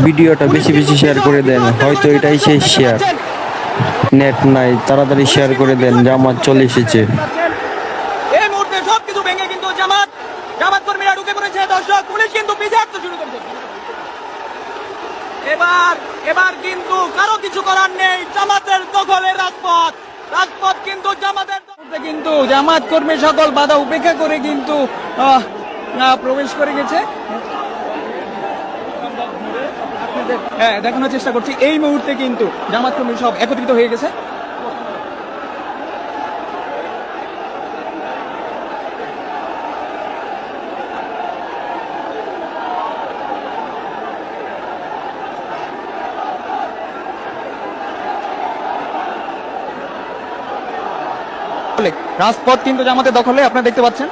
ভিডিওটা বেশি বেশি শেয়ার করে দেন, হয়তো এটাই শেষ শেয়ার। নেট নাই, তাড়াতাড়ি শেয়ার করে দেন, জামাত চলে এসেছে। এই মুহূর্তে সবকিছু ভেঙে কিন্তু জামাত কর্মীরা ঢুকে পড়েছে। দর্শক, পুলিশ কিন্তু পিছু হটতে শুরু করেছে। এবার কিন্তু কারো কিছু করার নেই। জামাতের দখলের রাজপথ কিন্তু জামাতের কিন্তু জামাত কর্মী সকল বাধা উপেক্ষা করে কিন্তু প্রবেশ করে গেছে। হ্যাঁ, দেখানোর চেষ্টা করছি, এই মুহূর্তে কিন্তু জামাত কর্মী সব একত্রিত হয়ে গেছে। রাজপথ কিন্তু জামাতের দখলে, আপনারা দেখতে পাচ্ছেন।